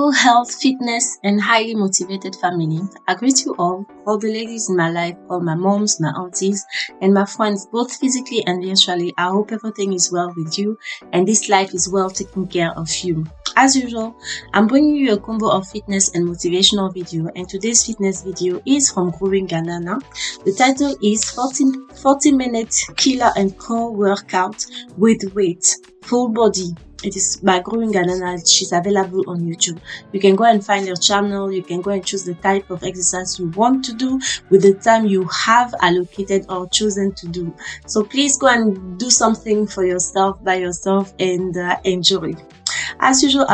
beautiful health, fitness, and highly motivated family. I greet you all the ladies in my life, all my moms, my aunties, and my friends, both physically and virtually. I hope everything is well with you and this life is well taking care of you. As usual, I'm bringing you a combo of fitness and motivational video, and today's fitness video is from Growingannanas. The title is 40 minutes killer and core workout with weight, full body. It is by Growingannanas. She's available on YouTube. You can go and find her channel. You can go and choose the type of exercise you want to do with the time you have allocated or chosen to do. So please go and do something for yourself, by yourself, and enjoy. As usual,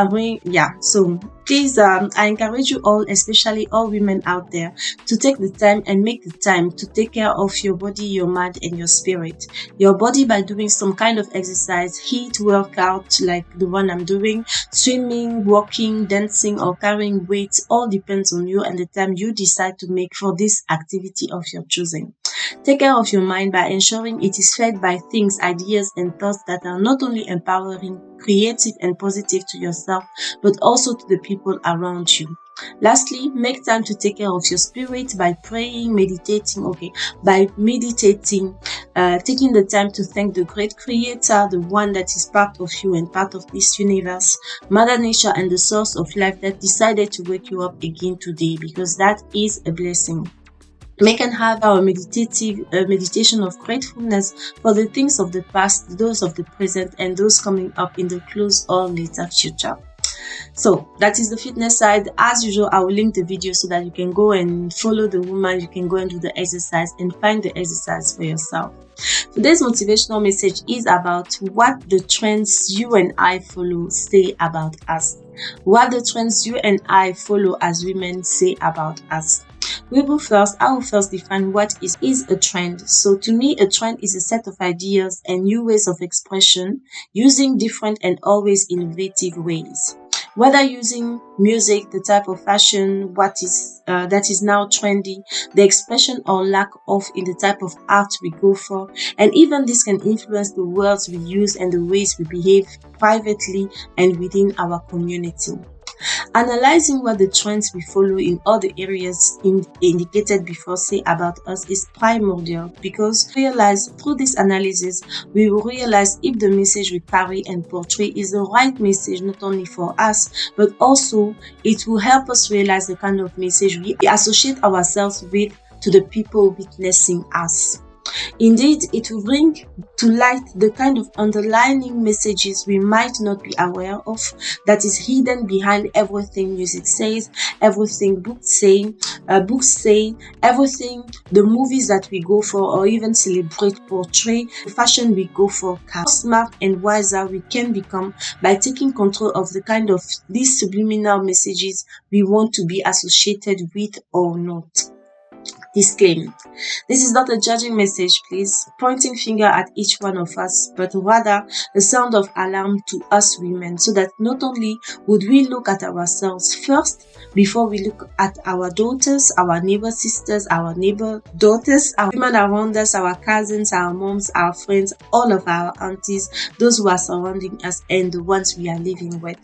so please, I encourage you all, especially all women out there, to take the time and make the time to take care of your body, your mind, and your spirit. Your body by doing some kind of exercise, HIIT workout like the one I'm doing, swimming, walking, dancing, or carrying weights, all depends on you and the time you decide to make for this activity of your choosing. Take care of your mind by ensuring it is fed by things, ideas, and thoughts that are not only empowering, creative, and positive to yourself, but also to the people around you. Lastly, make time to take care of your spirit by praying, meditating, taking the time to thank the great creator, the one that is part of you and part of this universe, Mother Nature, and the source of life that decided to wake you up again today, because that is a blessing. We can have our meditation of gratefulness for the things of the past, those of the present, and those coming up in the close or later future. So that is the fitness side. As usual, I will link the video so that you can go and follow the woman. You can go and do the exercise and find the exercise for yourself. Today's motivational message is about what the trends you and I follow say about us. What the trends you and I follow as women say about us. I will first define what is a trend. So to me, a trend is a set of ideas and new ways of expression using different and always innovative ways. Whether using music, the type of fashion, that is now trendy, the expression or lack of in the type of art we go for, and even this can influence the words we use and the ways we behave privately and within our community. Analyzing what the trends we follow in all the areas indicated before say about us is primordial, because through this analysis we will realize if the message we carry and portray is the right message not only for us, but also it will help us realize the kind of message we associate ourselves with to the people witnessing us. Indeed, it will bring to light the kind of underlying messages we might not be aware of that is hidden behind everything music says, everything books say, everything the movies that we go for or even celebrate portray, the fashion we go for. How smart and wiser we can become by taking control of the kind of these subliminal messages we want to be associated with or not. Disclaimer: this is not a judging message, please, pointing finger at each one of us, but rather a sound of alarm to us women, so that not only would we look at ourselves first before we look at our daughters, our neighbor sisters, our neighbor daughters, our women around us, our cousins, our moms, our friends, all of our aunties, those who are surrounding us, and the ones we are living with.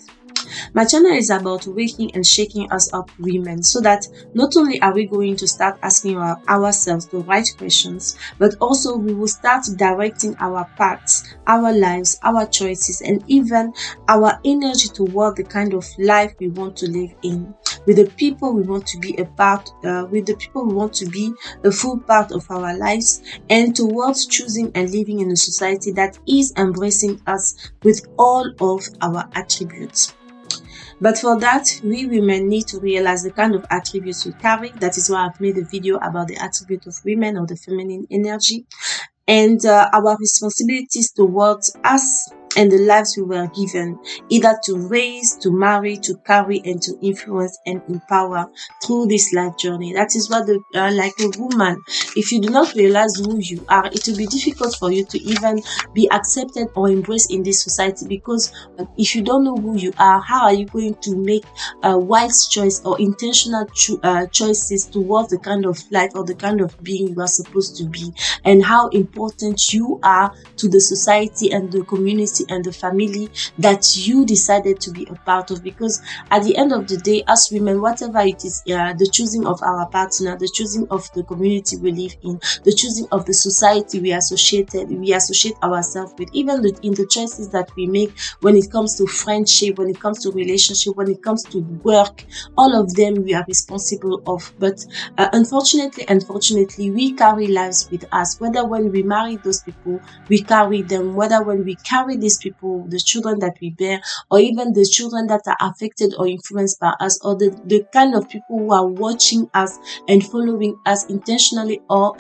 My channel is about waking and shaking us up women, so that not only are we going to start asking ourselves the right questions, but also we will start directing our paths, our lives, our choices, and even our energy toward the kind of life we want to live in, with the people we want to be a full part of our lives, and towards choosing and living in a society that is embracing us with all of our attributes. But for that, we women need to realize the kind of attributes we carry. That is why I've made a video about the attribute of women or the feminine energy, and our responsibilities towards us and the lives we were given, either to raise, to marry, to carry, and to influence and empower through this life journey. That is what like a woman, if you do not realize who you are, it will be difficult for you to even be accepted or embraced in this society, because if you don't know who you are, how are you going to make a wise choice or intentional choices towards the kind of life or the kind of being you are supposed to be, and how important you are to the society and the community community and the family that you decided to be a part of. Because at the end of the day, as women, whatever it is, the choosing of our partner, the choosing of the community we live in, the choosing of the society we associate ourselves with, even in the choices that we make when it comes to friendship, when it comes to relationship, when it comes to work, all of them we are responsible of. But unfortunately, we carry lives with us. Whether when we marry those people, we carry them. Whether when we carry these people, the children that we bear, or even the children that are affected or influenced by us, or the kind of people who are watching us and following us intentionally or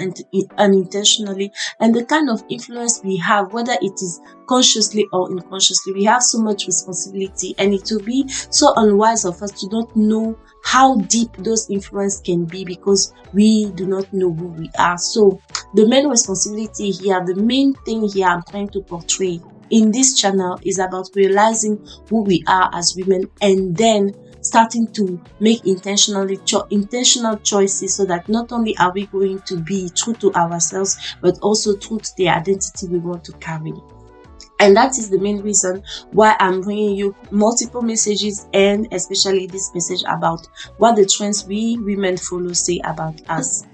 unintentionally, and the kind of influence we have, whether it is consciously or unconsciously, we have so much responsibility, and it will be so unwise of us to not know how deep those influence can be, because we do not know who we are. So the main responsibility here, the main thing here I'm trying to portray in this channel is about realizing who we are as women, and then starting to make intentional choices, so that not only are we going to be true to ourselves, but also true to the identity we want to carry. And that is the main reason why I'm bringing you multiple messages, and especially this message about what the trends we women follow say about us.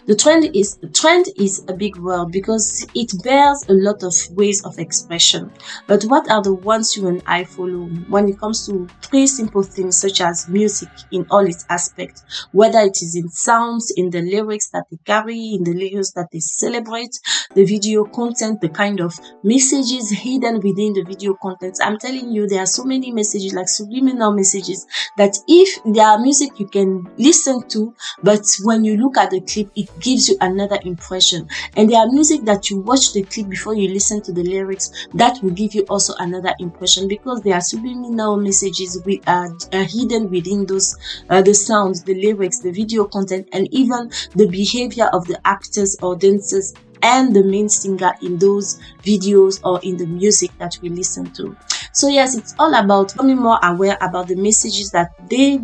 The trend is a big word, because it bears a lot of ways of expression. But what are the ones you and I follow when it comes to three simple things, such as music in all its aspects, whether it is in sounds, in the lyrics that they carry, in the lyrics that they celebrate, the video content, the kind of messages hidden within the video content. I'm telling you, there are so many messages, like subliminal messages, that if there are music you can listen to, but when you look at the clip, it gives you another impression. And there are music that you watch the clip before you listen to the lyrics, that will give you also another impression, because there are subliminal messages hidden within those the sounds, the lyrics, the video content, and even the behavior of the actors or dancers and the main singer in those videos or in the music that we listen to. So yes, it's all about becoming more aware about the messages that they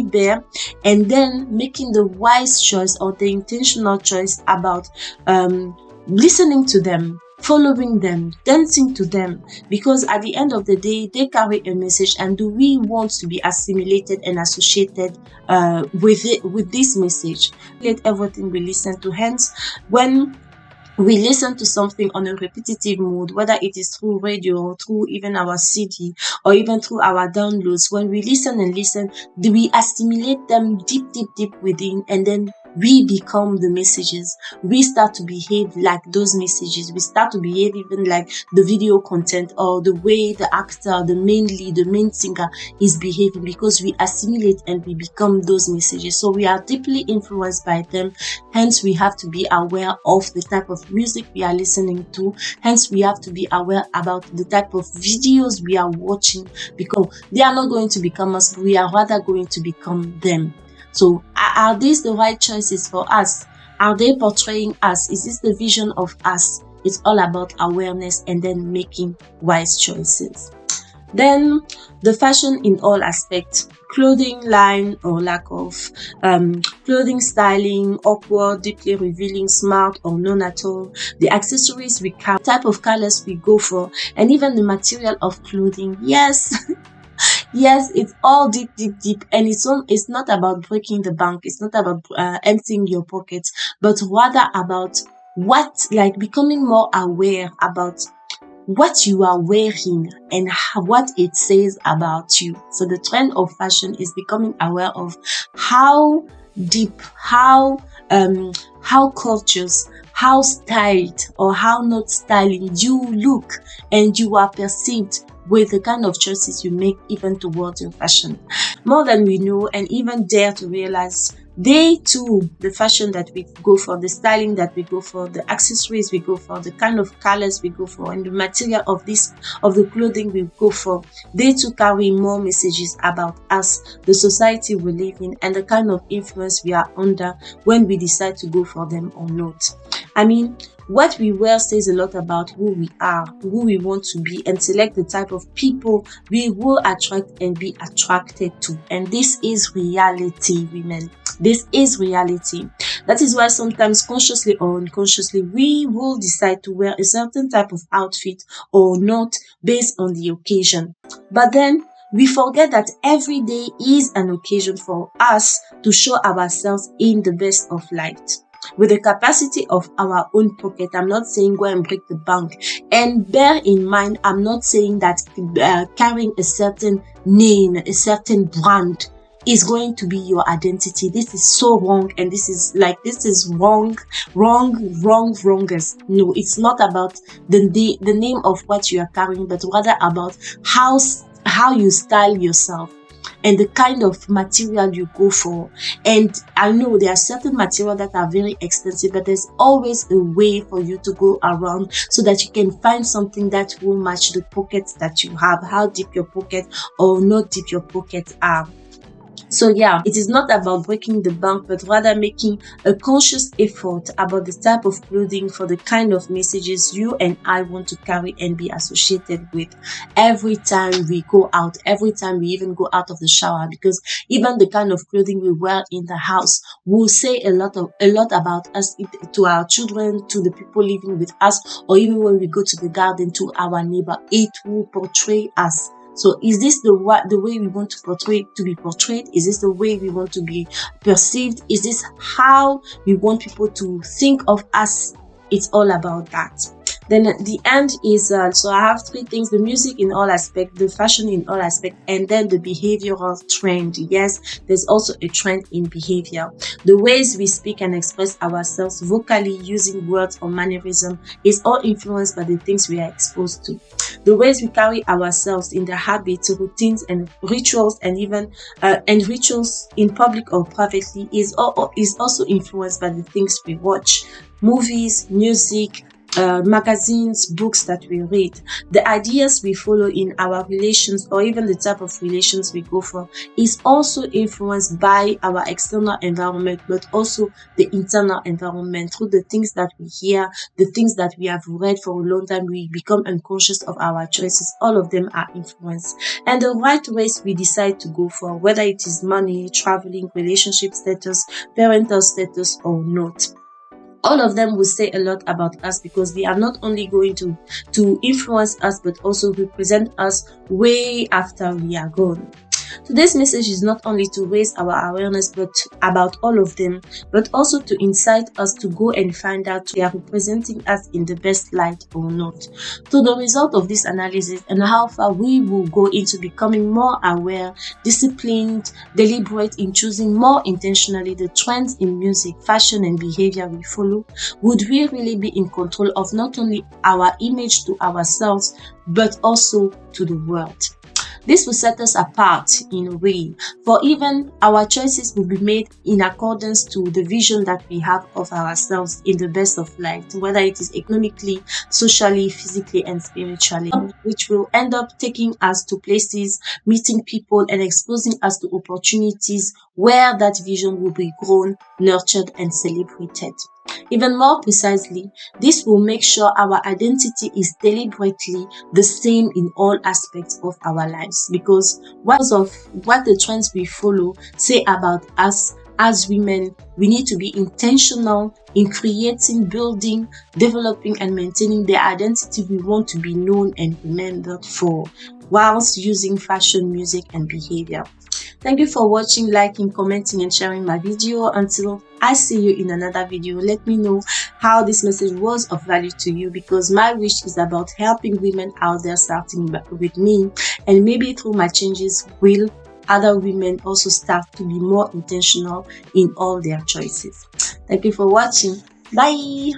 bear, and then making the wise choice or the intentional choice about listening to them, following them, dancing to them, because at the end of the day, they carry a message, and do we want to be assimilated and associated with this message? Let everything we listen to. Hence, when we listen to something on a repetitive mode, whether it is through radio or through even our CD or even through our downloads, when we listen and listen, we assimilate them deep within, and then we become the messages. We start to behave like those messages. We start to behave even like the video content, or the way the actor, the main lead, the main singer is behaving, because we assimilate and we become those messages. So we are deeply influenced by them. Hence, we have to be aware of the type of music we are listening to. Hence, we have to be aware about the type of videos we are watching, because they are not going to become us. We are rather going to become them. So are these the right choices for us? Are they portraying us? Is this the vision of us? It's all about awareness and then making wise choices. Then the fashion in all aspects, clothing line or lack of, clothing styling, awkward, deeply revealing, smart or none at all, the accessories we carry, type of colors we go for, and even the material of clothing. Yes. Yes, it's all deep, and it's not about breaking the bank. It's not about emptying your pockets, but rather about becoming more aware about what you are wearing and what it says about you. So the trend of fashion is becoming aware of how deep, how cultures, how styled or how not styling you look and you are perceived with the kind of choices you make even towards your fashion. More than we know and even dare to realize, they too, the fashion that we go for, the styling that we go for, the accessories we go for, the kind of colors we go for, and the material of the clothing we go for, they too carry more messages about us, the society we live in, and the kind of influence we are under when we decide to go for them or not. I mean, what we wear says a lot about who we are, who we want to be, and select the type of people we will attract and be attracted to. And this is reality, women. This is reality. That is why sometimes, consciously or unconsciously, we will decide to wear a certain type of outfit or not based on the occasion. But then we forget that every day is an occasion for us to show ourselves in the best of light. With the capacity of our own pocket. I'm not saying go and break the bank. And bear in mind, I'm not saying that carrying a certain name, a certain brand is going to be your identity. This is so wrong, and this is wrongest. No, it's not about the name of what you are carrying, but rather about how you style yourself and the kind of material you go for. And I know there are certain materials that are very expensive, but there's always a way for you to go around so that you can find something that will match the pockets that you have, how deep your pocket or not deep your pockets are. So yeah, it is not about breaking the bank, but rather making a conscious effort about the type of clothing for the kind of messages you and I want to carry and be associated with every time we go out, every time we even go out of the shower, because even the kind of clothing we wear in the house will say a lot about us to our children, to the people living with us, or even when we go to the garden, to our neighbor. It will portray us. So is this the way we want to be portrayed? Is this the way we want to be perceived? Is this how we want people to think of us? It's all about that. Then at the end is, so I have three things: the music in all aspects, the fashion in all aspects, and then the behavioral trend. Yes, there's also a trend in behavior. The ways we speak and express ourselves vocally using words or mannerism is all influenced by the things we are exposed to. The ways we carry ourselves in the habits, routines, and rituals, and even rituals in public or privately is also influenced by the things we watch, movies, music, magazines, books that we read. The ideas we follow in our relations, or even the type of relations we go for, is also influenced by our external environment, but also the internal environment. Through the things that we hear, the things that we have read for a long time, we become unconscious of our choices. All of them are influenced. And the right ways we decide to go for, whether it is money, traveling, relationship status, parental status, or not. All of them will say a lot about us, because they are not only going to influence us, but also represent us way after we are gone. Today's message is not only to raise our awareness about all of them, but also to incite us to go and find out if they are representing us in the best light or not. So the result of this analysis and how far we will go into becoming more aware, disciplined, deliberate in choosing more intentionally the trends in music, fashion, and behavior we follow, would we really be in control of not only our image to ourselves, but also to the world. This will set us apart in a way, for even our choices will be made in accordance to the vision that we have of ourselves in the best of light, whether it is economically, socially, physically, and spiritually, which will end up taking us to places, meeting people, and exposing us to opportunities where that vision will be grown, nurtured, and celebrated. Even more precisely, this will make sure our identity is deliberately the same in all aspects of our lives, because of what the trends we follow say about us as women, we need to be intentional in creating, building, developing, and maintaining the identity we want to be known and remembered for, whilst using fashion, music, and behavior. Thank you for watching, liking, commenting, and sharing my video. Until I see you in another video, let me know how this message was of value to you, because my wish is about helping women out there, starting with me, and maybe through my changes will other women also start to be more intentional in all their choices. Thank you for watching. Bye.